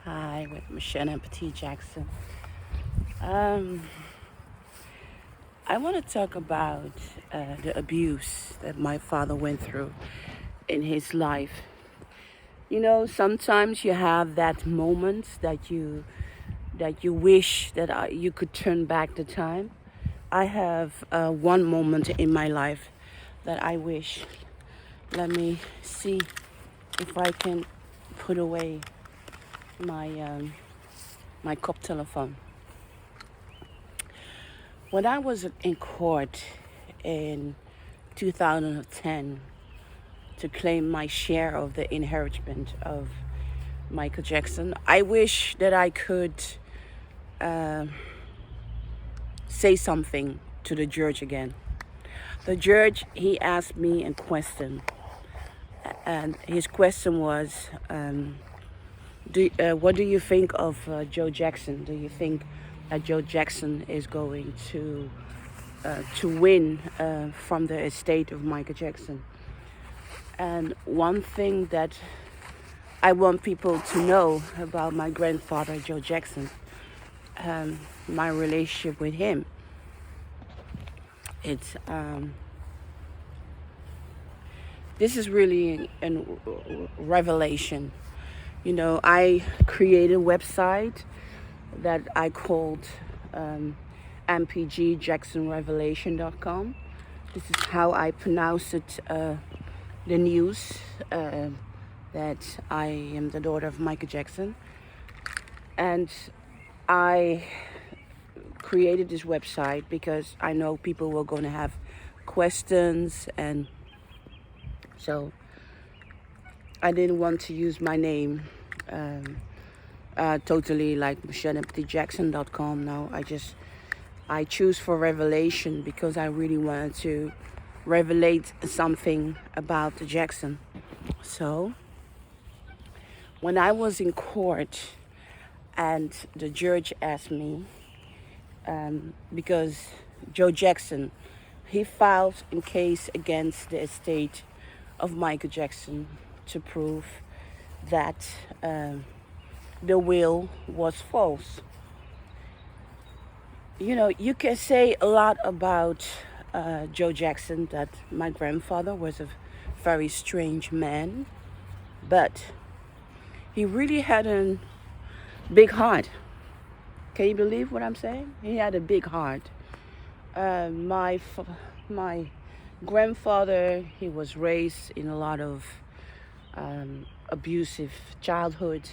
Hi, with Mocienne Petit Jackson. Um, I want to talk about the abuse that my father went through in his life. You know, sometimes you have that moment that you wish that you could turn back the time. I have one moment in my life that I wish. Let me see if I can put away my cup telephone. When I was in court in 2010 to claim my share of the inheritance of Michael Jackson, I wish that I could uh, say something to the judge again. The judge, he asked me a question, and his question was, what do you think of Joe Jackson? Do you think that Joe Jackson is going to win from the estate of Michael Jackson? And one thing that I want people to know about my grandfather, Joe Jackson, my relationship with him, it's this is really a revelation. You know, I created a website that I called mpgjacksonrevelation.com. This is how I pronounce it, the news that I am the daughter of Michael Jackson. And I created this website because I know people were going to have questions, and so I didn't want to use my name totally like MociennePetitJackson.com. No, I choose for Revelation because I really wanted to revelate something about the Jackson. So when I was in court and the judge asked me, because Joe Jackson, he filed a case against the estate of Michael Jackson to prove that the will was false. You know, you can say a lot about Joe Jackson, that my grandfather was a very strange man, but he really had a big heart. Can you believe what I'm saying? He had a big heart. My grandfather, he was raised in a lot of abusive childhood.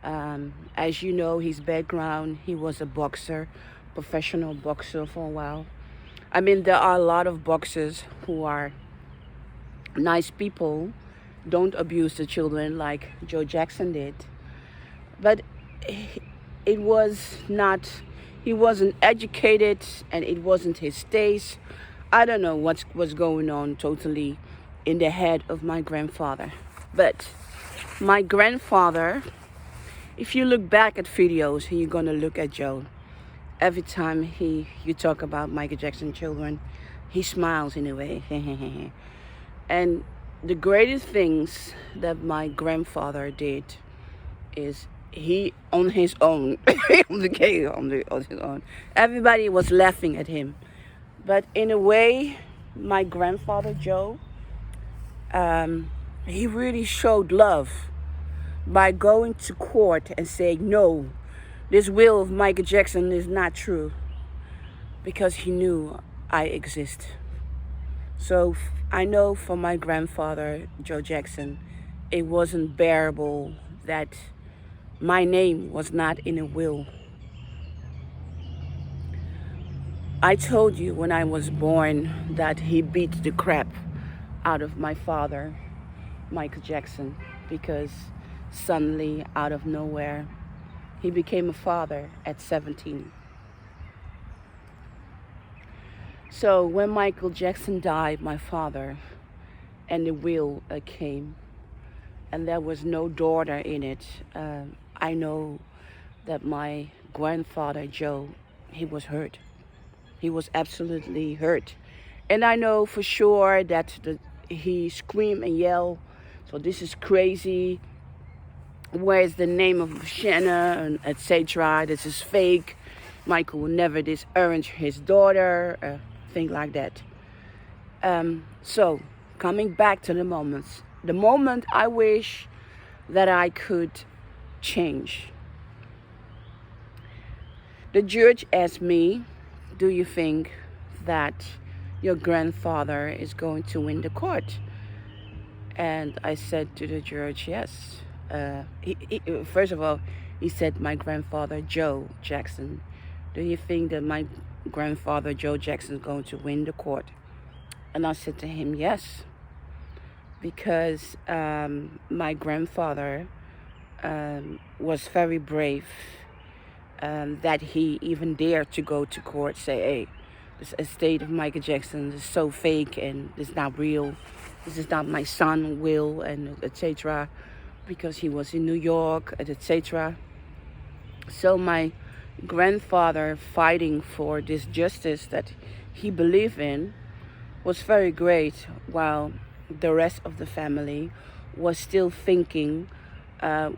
As you know, his background, he was a boxer, professional boxer for a while. I mean, there are a lot of boxers who are nice people, don't abuse the children like Joe Jackson did. But it was not, he wasn't educated, and it wasn't his taste. I don't know what was going on totally in the head of my grandfather. But my grandfather, if you look back at videos, you're gonna look at Joe. Every time you talk about Michael Jackson children, he smiles in a way. And the greatest things that my grandfather did is he on his own, on his own. Everybody was laughing at him, but in a way, my grandfather Joe, he really showed love by going to court and saying, no, this will of Michael Jackson is not true, because he knew I exist. So I know for my grandfather, Joe Jackson, it wasn't bearable that my name was not in a will. I told you when I was born that he beat the crap out of my father, Michael Jackson, because suddenly, out of nowhere, he became a father at 17. So when Michael Jackson died, my father, and the will came, and there was no daughter in it, I know that my grandfather Joe, he was hurt. He was absolutely hurt. And I know for sure that he screamed and yelled, so this is crazy. where's the name of Mocienne and etc. This is fake. Michael will never disown his daughter, thing like that. So, coming back to the moments. The moment I wish that I could change. The judge asked me, do you think that your grandfather is going to win the court? And I said to the judge, yes. First of all, he said, my grandfather, Joe Jackson. Do you think that my grandfather, Joe Jackson, is going to win the court? And I said to him, yes. Because my grandfather was very brave, that he even dared to go to court, say, hey, this estate of Michael Jackson is so fake and it's not real. This is not my son, Will, and etc. Because he was in New York, etc. So my grandfather fighting for this justice that he believed in was very great, while the rest of the family was still thinking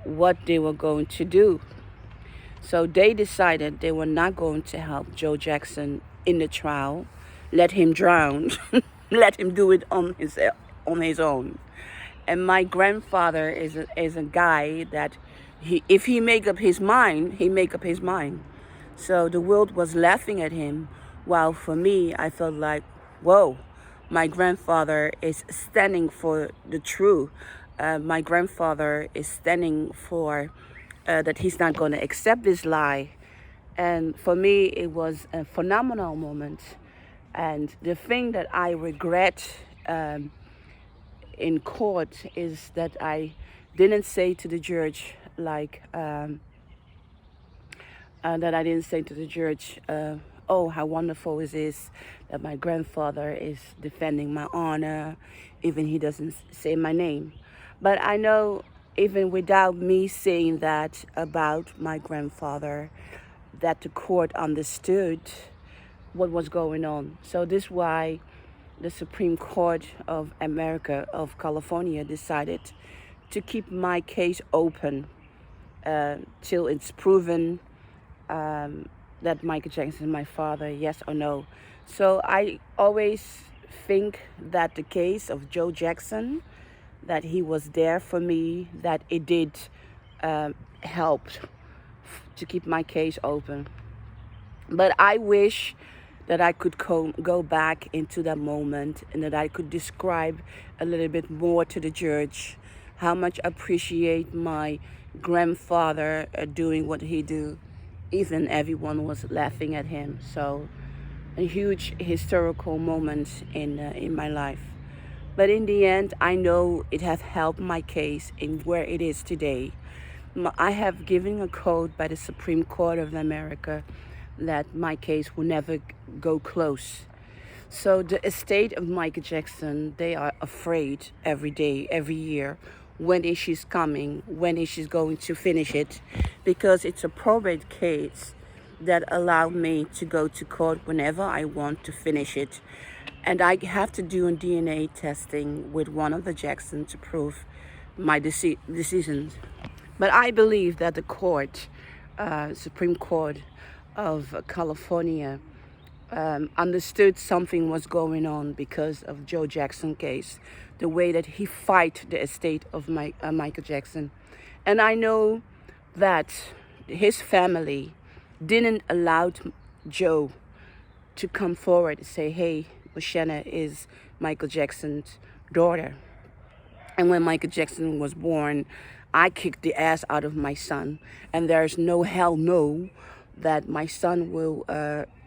what they were going to do. So they decided they were not going to help Joe Jackson in the trial, let him drown, let him do it on his own. And my grandfather is a guy that if he make up his mind, he make up his mind. So the world was laughing at him, while for me, I felt like, whoa, my grandfather is standing for the truth. My grandfather is standing for that he's not going to accept this lie. And for me, it was a phenomenal moment. And the thing that I regret in court is that I didn't say to the judge, oh, how wonderful it is that my grandfather is defending my honor, even he doesn't say my name. But I know even without me saying that about my grandfather, that the court understood what was going on. So this is why the Supreme Court of America, of California, decided to keep my case open till it's proven that Michael Jackson is my father, yes or no. So I always think that the case of Joe Jackson, that he was there for me, that it did help to keep my case open. But I wish that I could go back into that moment and that I could describe a little bit more to the judge how much I appreciate my grandfather doing what he do. Even everyone was laughing at him. So a huge historical moment in my life. But in the end, I know it has helped my case in where it is today. I have given a code by the Supreme Court of America that my case will never go close. So the estate of Michael Jackson, they are afraid every day, every year. When is she coming? When is she going to finish it? Because it's a probate case that allowed me to go to court whenever I want to finish it. And I have to do a DNA testing with one of the Jacksons to prove my decisions. But I believe that the court, Supreme Court of California, understood something was going on because of Joe Jackson case, the way that he fight the estate of Michael Jackson. And I know that his family didn't allow Joe to come forward and say, hey, Mocienne is Michael Jackson's daughter. And when Michael Jackson was born, I kicked the ass out of my son. And there's no hell no that my son will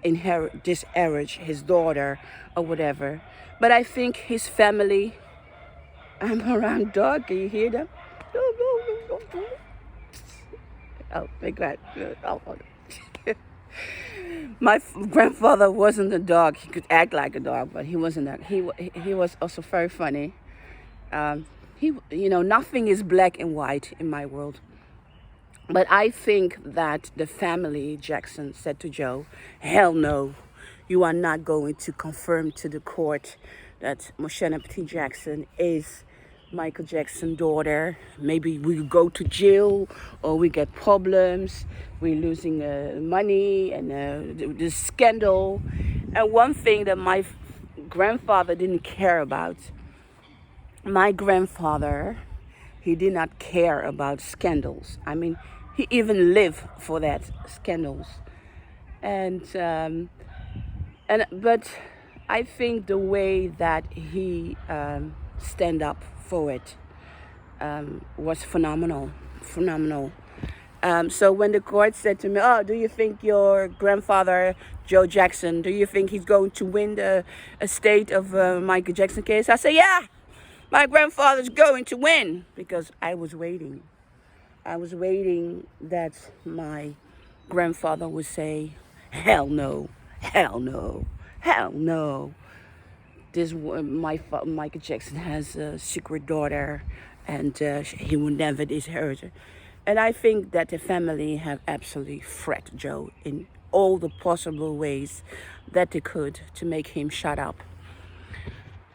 disinherit his daughter or whatever. But I think his family, I'm around dog, can you hear them? Oh, my God. Oh. My grandfather wasn't a dog. He could act like a dog, but he wasn't that. He was also very funny. Nothing is black and white in my world. But I think that the family Jackson said to Joe, hell no, you are not going to confirm to the court that Mocienne Petit Jackson is Michael Jackson's daughter. Maybe we go to jail or we get problems. We're losing money and the scandal. And one thing that my grandfather didn't care about, my grandfather, he did not care about scandals. I mean, he even lived for that scandals. And but I think the way that he stand up for it was phenomenal, phenomenal. So when the court said to me, "Oh, do you think your grandfather, Joe Jackson, do you think he's going to win the estate of Michael Jackson case?" I said, "Yeah, my grandfather's going to win," because I was waiting. I was waiting that my grandfather would say, "Hell no, hell no, hell no. Michael Jackson has a secret daughter, and he will never disinherit her." And I think that the family have absolutely fret Joe in all the possible ways that they could to make him shut up.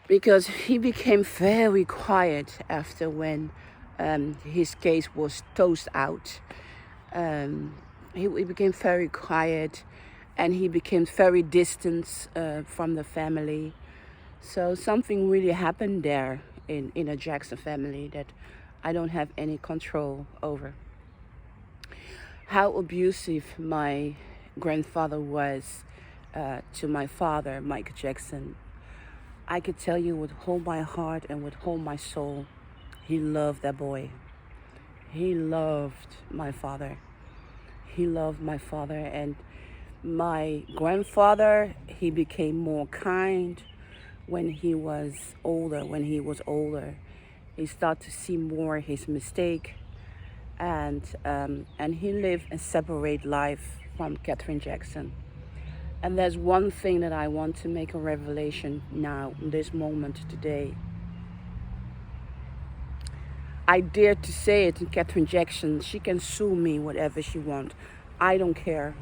Because he became very quiet after when his case was tossed out. He became very quiet, and he became very distant from the family. So something really happened there in a Jackson family that I don't have any control over. How abusive my grandfather was to my father, Michael Jackson, I could tell you with all my heart and with all my soul, he loved that boy. He loved my father. He loved my father. And my grandfather, he became more kind when he was older. He started to see more his mistake, and he lived a separate life from Katharine Jackson. And there's one thing that I want to make a revelation now, in this moment today. I dare to say it to Katharine Jackson. She can sue me whatever she wants. I don't care.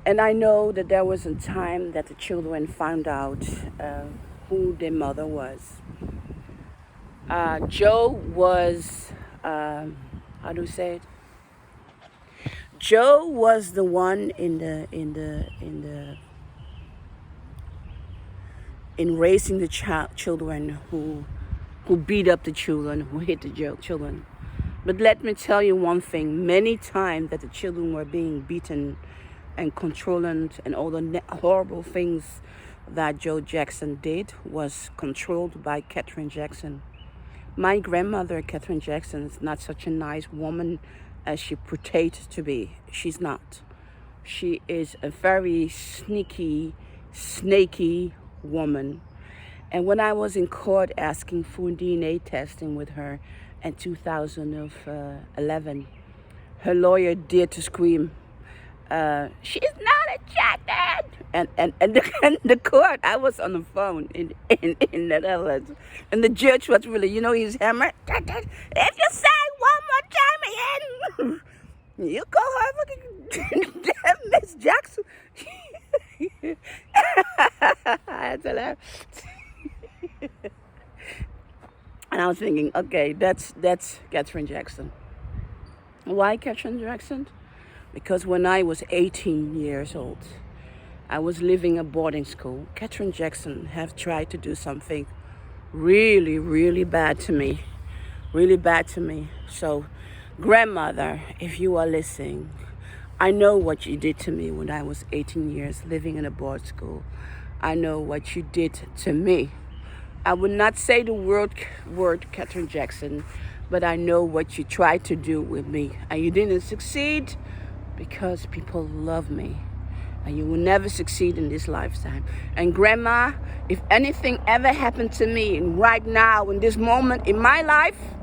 And I know that there was a time that the children found out who their mother was. Joe was, how do you say it? Joe was the one in raising the children who beat up the children, who hit the children. But let me tell you one thing: many times that the children were being beaten and controlled, and all the horrible things that Joe Jackson did was controlled by Katharine Jackson. My grandmother, Katharine Jackson, is not such a nice woman as she portrayed to be. She's not. She is a very sneaky, snaky woman. And when I was in court asking for DNA testing with her in 2011, her lawyer dared to scream, "She's not a Jackson!" And the court, I was on the phone in the Netherlands, and the judge was really, he's hammered. "If you say one more time again, you call her fucking Miss Jackson." I had to laugh. And I was thinking, okay, that's Katharine Jackson. Why Katharine Jackson? Because when I was 18 years old, I was living a boarding school. Katharine Jackson have tried to do something really, really bad to me. Really bad to me. So, grandmother, if you are listening, I know what you did to me when I was 18 years living in a boarding school. I know what you did to me. I would not say the word Katharine Jackson, but I know what you tried to do with me. And you didn't succeed because people love me. And you will never succeed in this lifetime. And grandma, if anything ever happened to me right now, in this moment in my life,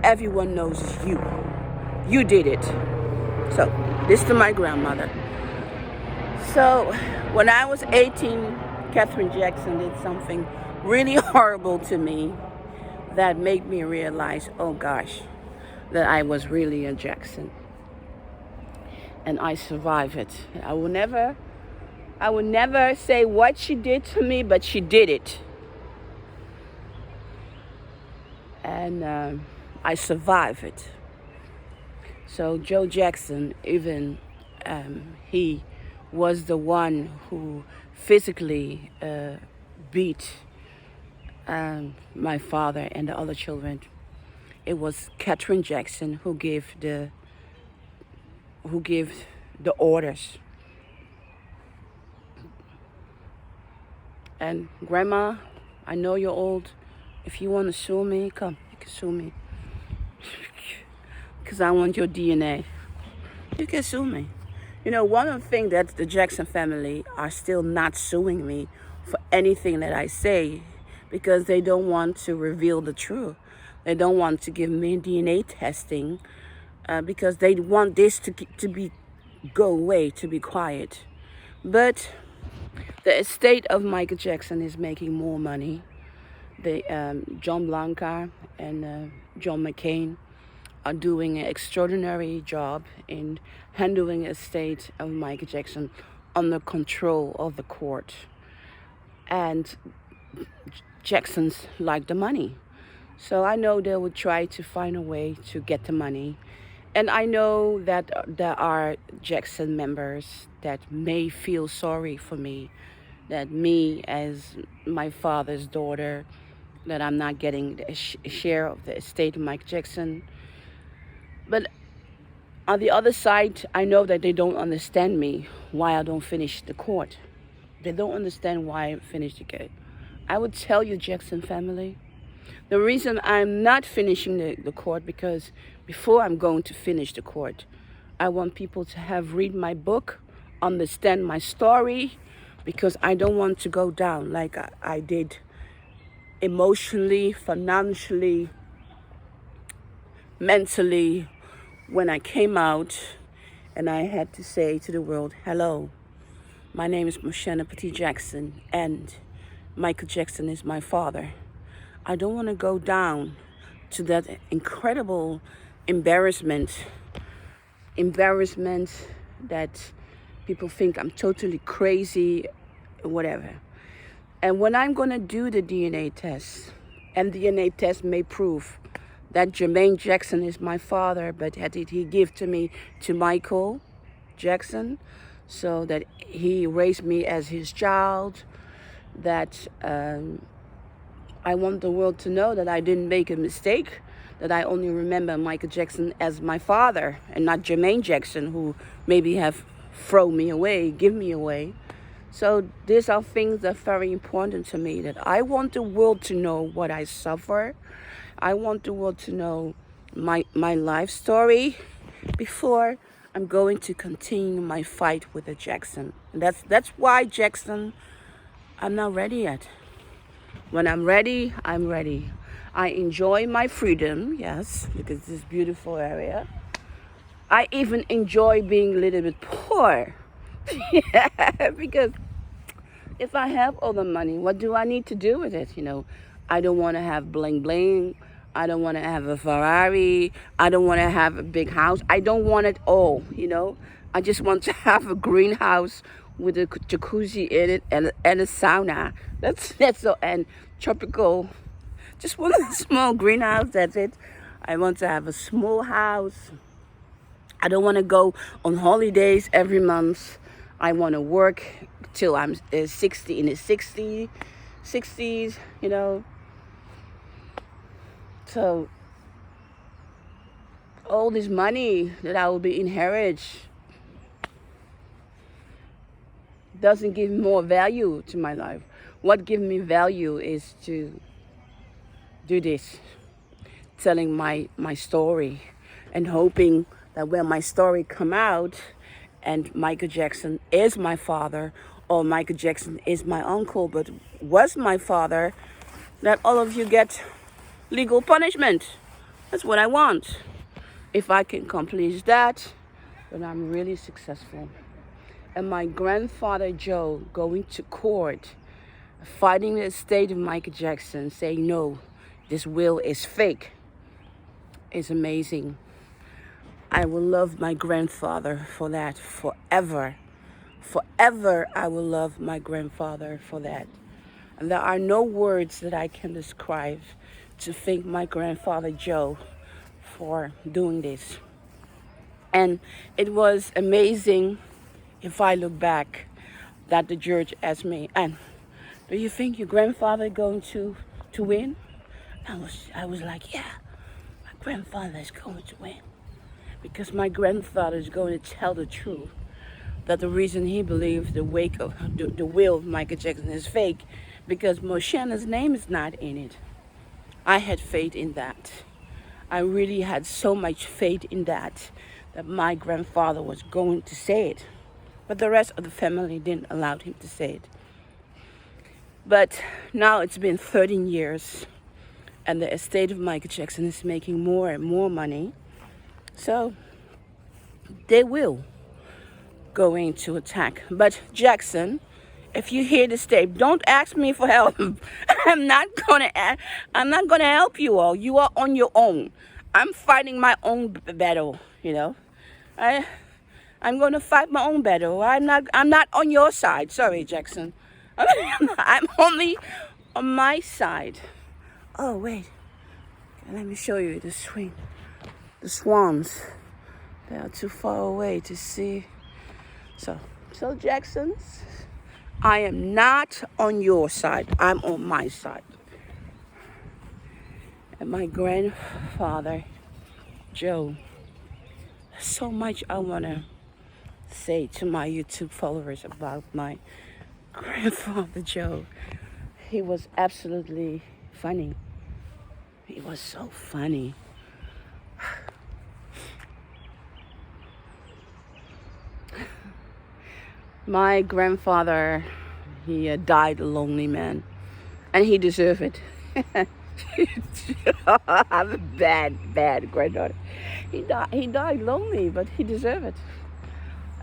everyone knows it's you. You did it. So, this to my grandmother. So, when I was 18, Katharine Jackson did something really horrible to me that made me realize, oh gosh, that I was really a Jackson. And I survived it. I will never say what she did to me, but she did it. and I survived it. So Joe Jackson, even he was the one who physically beat my father and the other children. It was Katharine Jackson who gave the orders. And Grandma, I know you're old. If you want to sue me, come, you can sue me. Because I want your DNA. You can sue me. You know, one of the things that the Jackson family are still not suing me for anything that I say, because they don't want to reveal the truth. They don't want to give me DNA testing because they want this to go away, to be quiet. But the estate of Michael Jackson is making more money. John Blanca and John McCain are doing an extraordinary job in handling the estate of Michael Jackson under control of the court. And Jacksons like the money. So I know they will try to find a way to get the money. And I know that there are Jackson members that may feel sorry for me, that me as my father's daughter, that I'm not getting a share of the estate of Mike Jackson. But on the other side, I know that they don't understand me, why I don't finish the court. They don't understand why I finished the case. I would tell you, Jackson family, the reason I'm not finishing the court, because before I'm going to finish the court, I want people to have read my book, understand my story, because I don't want to go down like I did emotionally, financially, mentally, when I came out and I had to say to the world, hello, my name is Mocienne Petit Jackson and Michael Jackson is my father. I don't want to go down to that incredible embarrassment that people think I'm totally crazy, whatever. And when I'm going to do the DNA test, and DNA test may prove that Jermaine Jackson is my father, but had he give to me to Michael Jackson, so that he raised me as his child, that I want the world to know that I didn't make a mistake, that I only remember Michael Jackson as my father and not Jermaine Jackson, who maybe have thrown me away, give me away. So these are things that are very important to me, that I want the world to know what I suffer. I want the world to know my life story before I'm going to continue my fight with the Jackson. And that's why, Jackson, I'm not ready yet. When I'm ready, I'm ready. I enjoy my freedom, yes, because this beautiful area. I even enjoy being a little bit poor. Yeah, because if I have all the money, what do I need to do with it? You know, I don't want to have bling bling. I don't want to have a Ferrari. I don't want to have a big house. I don't want it all, you know. I just want to have a greenhouse with a jacuzzi in it and a sauna. That's all. And tropical, just one small greenhouse, that's it. I want to have a small house. I don't want to go on holidays every month. I want to work till I'm 60, in the 60s, you know. So all this money that I will be inherit doesn't give more value to my life. What gives me value is to do this, telling my story and hoping that when my story come out and Michael Jackson is my father, or Michael Jackson is my uncle but was my father, that all of you get legal punishment. That's what I want. If I can accomplish that, then I'm really successful. And my grandfather Joe going to court, fighting the estate of Michael Jackson, saying no, this will is fake, is amazing. I will love my grandfather for that forever. Forever I will love my grandfather for that. And there are no words that I can describe to thank my grandfather Joe for doing this. And it was amazing, if I look back, that the judge asked me, "And do you think your grandfather going to win?" I was like, "Yeah, my grandfather is going to win, because my grandfather is going to tell the truth, that the reason he believes the will of Michael Jackson is fake, because Mocienne's name is not in it." I had faith in that. I really had so much faith in that my grandfather was going to say it. But the rest of the family didn't allow him to say it. But now it's been 13 years, and the estate of Michael Jackson is making more and more money. So they will go into attack. But Jackson, if you hear this tape, don't ask me for help. I'm not gonna help you all. You are on your own. I'm fighting my own battle, you know. I'm gonna fight my own battle. I'm not on your side. Sorry, Jackson. I'm only on my side. Oh wait. Let me show you the swing. The swans. They are too far away to see. So Jacksons, I am not on your side. I'm on my side. And my grandfather, Joe, so much I want to say to my YouTube followers about my grandfather, Joe. He was absolutely funny. He was so funny. My grandfather, he died a lonely man, and he deserved it. I'm a bad granddaughter. He died lonely, but he deserved it.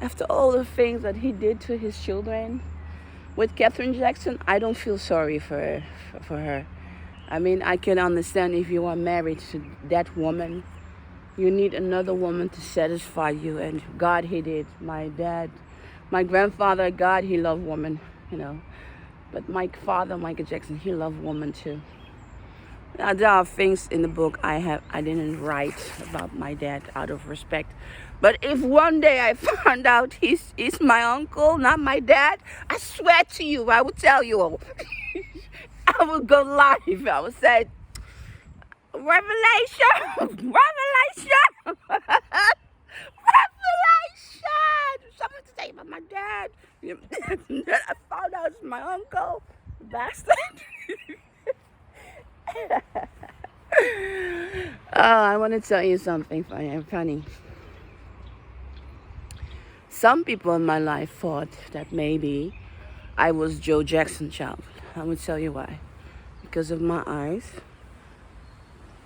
After all the things that he did to his children, with Katharine Jackson, I don't feel sorry for her. I mean, I can understand if you are married to that woman, you need another woman to satisfy you, and God, he did. My grandfather, God, he loved women, you know. But my father, Michael Jackson, he loved women too. Now, there are things in the book I didn't write about my dad out of respect. But if one day I found out he's my uncle, not my dad, I swear to you, I would tell you all. I would go live. I would say, revelation, revelation, revelation. Something to say about my dad. I found out it's my uncle, bastard. Oh, I want to tell you something funny. Some people in my life thought that maybe I was Joe Jackson's child. I will tell you why. Because of my eyes.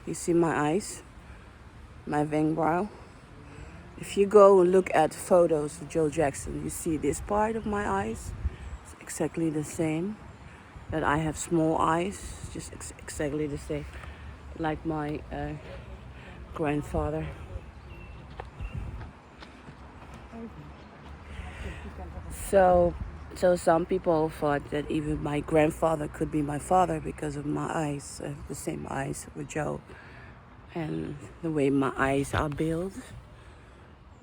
You see my eyes? My vein brow? If you go and look at photos of Joe Jackson, you see this part of my eyes. It's exactly the same. That I have small eyes, just exactly the same. Like my grandfather. So some people thought that even my grandfather could be my father because of my eyes, the same eyes with Joe, and the way my eyes are built.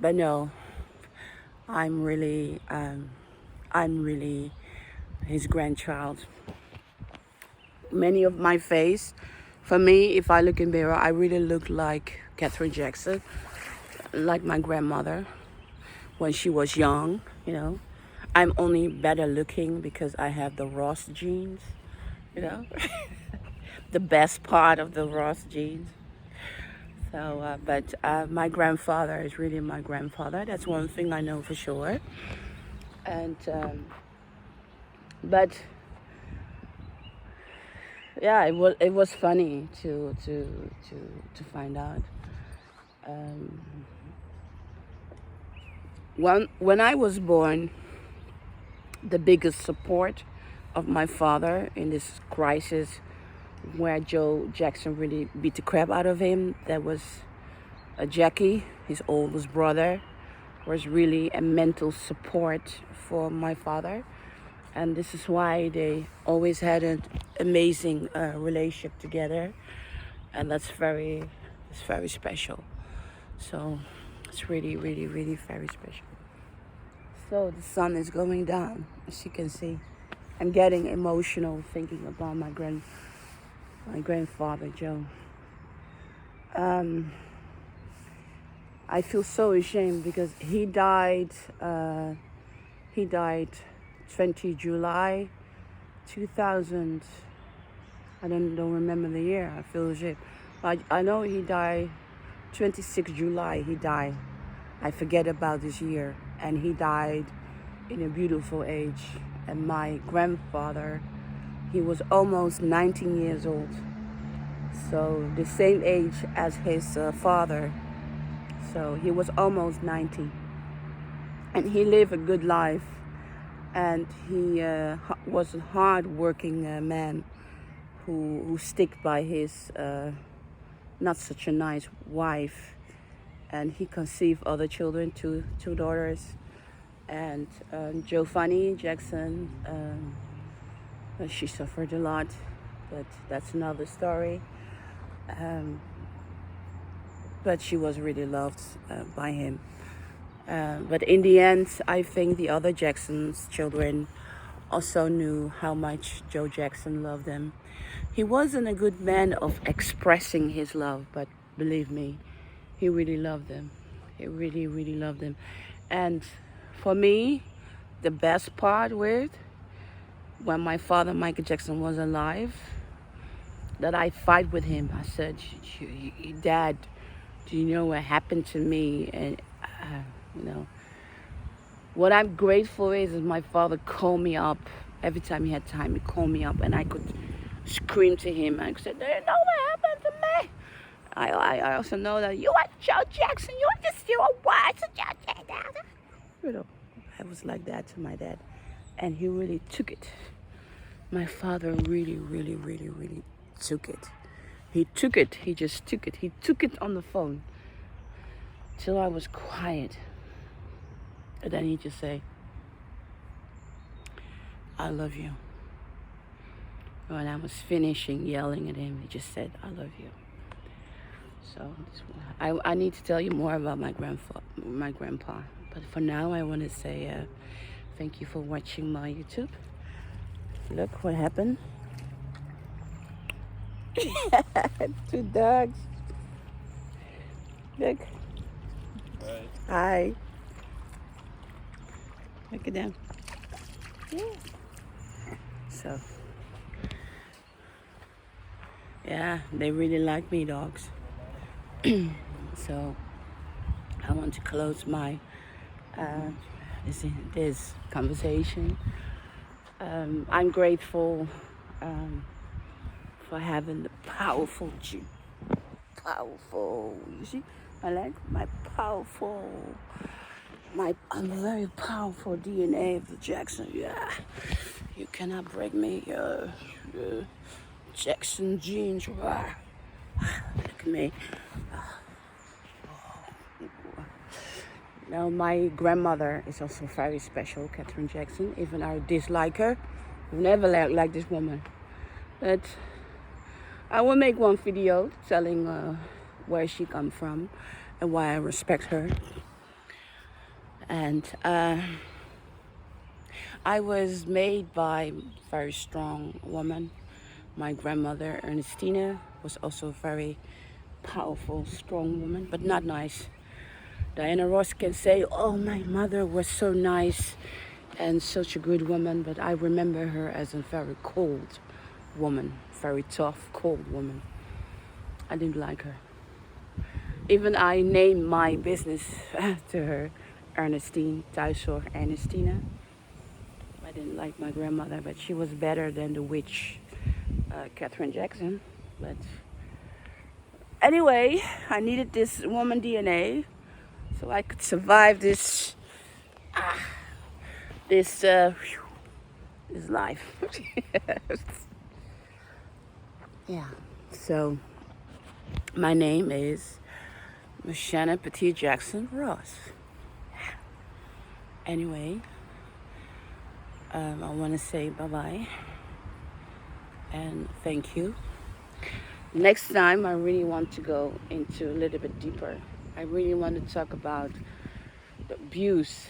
But no, I'm really his grandchild. Many of my face, for me, if I look in the mirror, I really look like Katharine Jackson, like my grandmother when she was young, you know. I'm only better looking because I have the Ross genes, you know. The best part of the Ross genes. So, but my grandfather is really my grandfather. That's one thing I know for sure. And, but yeah, it was funny to find out. When I was born, the biggest support of my father in this crisis, where Joe Jackson really beat the crap out of him, that was Jackie, his oldest brother, was really a mental support for my father. And this is why they always had an amazing relationship together. and it's very special. So it's really, really, really very special. So the sun is going down, as you can see. I'm getting emotional thinking about my grandfather Joe. I feel so ashamed because he died. He died 20 July 2000. I don't remember the year. I feel ashamed. I know he died 26 July. He died. I forget about this year, and he died in a beautiful age. And my grandfather, he was almost 19 years old. So the same age as his father. So he was almost 90. And he lived a good life. And he was a hard-working man who stick by his not such a nice wife. And he conceived other children, two daughters. And Giovanni Jackson, she suffered a lot, but that's another story. But she was really loved by him. But in the end, I think the other Jackson's children also knew how much Joe Jackson loved them. He wasn't a good man of expressing his love, but believe me, he really loved them. He really, really loved them. And for me, the best part with when my father, Michael Jackson, was alive, that I fight with him. I said, Dad, do you know what happened to me? And, what I'm grateful is my father called me up. Every time he had time, he called me up and I could scream to him. I said, do you know what happened to me? I also know that you are Joe Jackson. You are just your wife, Joe Jackson. I was like that to my dad. And he really took it. My father really, really, really, really took it. He took it. He just took it. He took it on the phone till I was quiet. And then he just say, I love you. When I was finishing yelling at him, he just said, I love you. So I need to tell you more about my grandpa. But for now, I want to say thank you for watching my YouTube. Look what happened. 2 dogs. Look. Hi. Look at them. Yeah. So, yeah, they really like me, dogs. So, I want to close my this conversation. I'm grateful for having the powerful, you see, I like my I'm very powerful DNA of the Jackson. Yeah, you cannot break me. Jackson genes. Look at me. Now, my grandmother is also very special, Katharine Jackson. Even I dislike her, I've never liked this woman. But I will make one video telling where she come from and why I respect her. And I was made by a very strong woman. My grandmother, Ernestina, was also a very powerful, strong woman, but not nice. Diana Ross can say, oh, my mother was so nice and such a good woman, but I remember her as a very cold woman, very tough, cold woman. I didn't like her. Even I named my business to her, Ernestine, Thuiszorg Ernestina. I didn't like my grandmother, but she was better than the witch, Katharine Jackson. But anyway, I needed this woman DNA so I could survive this life. Yeah. So my name is Mocienne Petit Jackson Ross. Anyway, I want to say bye-bye and thank you. Next time, I really want to go into a little bit deeper. I really want to talk about the abuse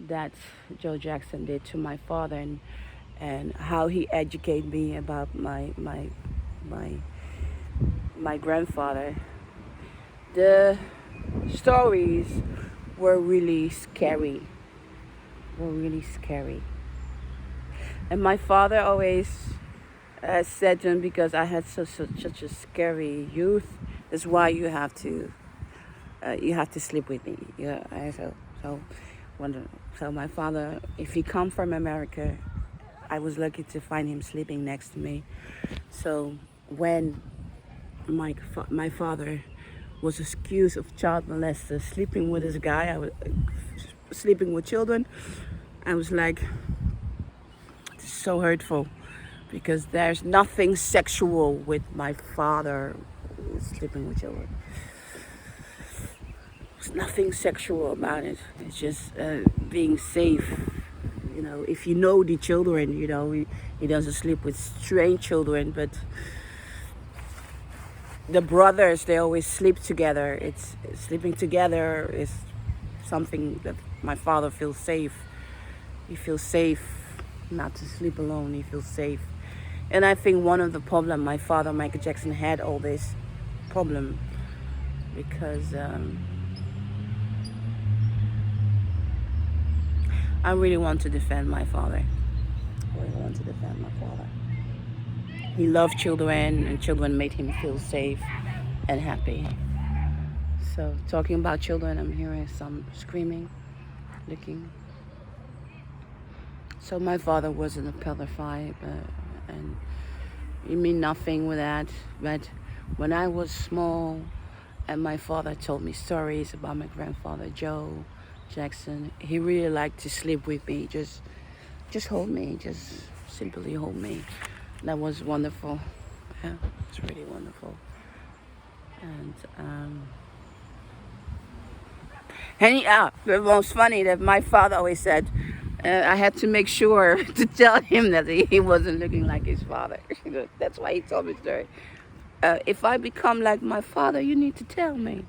that Joe Jackson did to my father, and how he educated me about my my grandfather. The stories were really scary. Were really scary. And my father always said to him, because I had such a scary youth, that's why you have to sleep with me. Yeah, so when so my father, if he come from America, I was lucky to find him sleeping next to me. So when my father was accused of child molester, sleeping with this guy, I was sleeping with children. I was like, it's so hurtful, because there's nothing sexual with my father sleeping with children. There's nothing sexual about it. It's just being safe. You know, if you know the children, you know, he doesn't sleep with strange children, but the brothers, they always sleep together. It's sleeping together is something that my father feels safe. He feels safe not to sleep alone. He feels safe. And I think one of the problem, my father, Michael Jackson, had all this problem because I really want to defend my father. I really want to defend my father. He loved children, and children made him feel safe and happy. So talking about children, I'm hearing some screaming, looking. So my father wasn't a pedophile, and you mean nothing with that. But when I was small, and my father told me stories about my grandfather Joe Jackson, he really liked to sleep with me, just hold me, just simply hold me. That was wonderful. Yeah, it's really wonderful. And the most funny that my father always said, I had to make sure to tell him that he wasn't looking like his father. That's why he told me the story. If I become like my father, you need to tell me.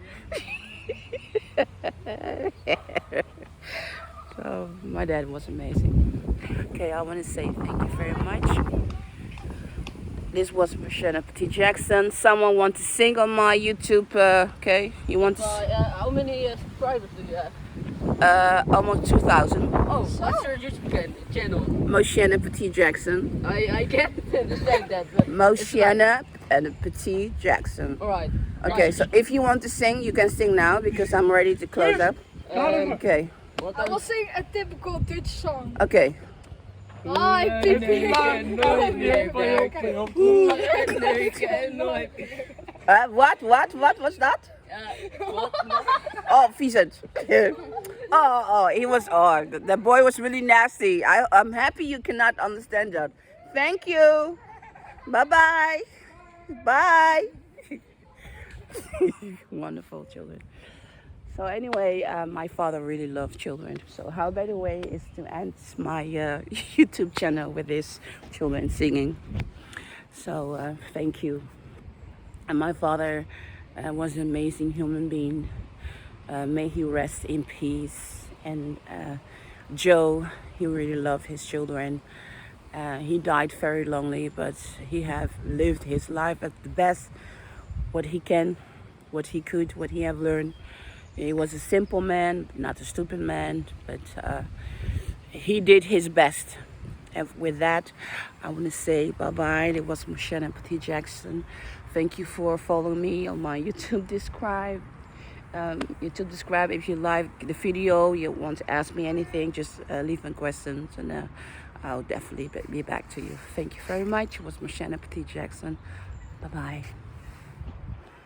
So my dad was amazing. Okay, I want to say thank you very much. This was Mocienne Petit Jackson. Someone want to sing on my YouTube? Okay, you want to? How many subscribers do you have? Almost 2,000. Oh, what's your YouTube channel? Mocienne Petit Jackson. I can't understand that. But Mocienne and Petit Jackson. Alright. Okay, Right. so if you want to sing, you can sing now because I'm ready to close up. Okay. I will sing a typical Dutch song. Okay. Hi, people. What was that? Oh, Vincent. He was. Oh, the boy was really nasty. I'm happy you cannot understand that. Thank you. Bye. Bye. Wonderful children. So anyway, my father really loved children. So how better way is to end my YouTube channel with this children singing. So thank you. And my father was an amazing human being. May he rest in peace. And Joe, he really loved his children. He died very lonely, but he have lived his life at the best, what he can, what he could, what he have learned. He was a simple man, not a stupid man, but he did his best. And with that, I want to say bye-bye. It was Mocienne Petit Jackson. Thank you for following me on my YouTube Describe. If you like the video, you want to ask me anything, just leave me questions, and I'll definitely be back to you. Thank you very much. It was Mocienne Petit Jackson. Bye-bye.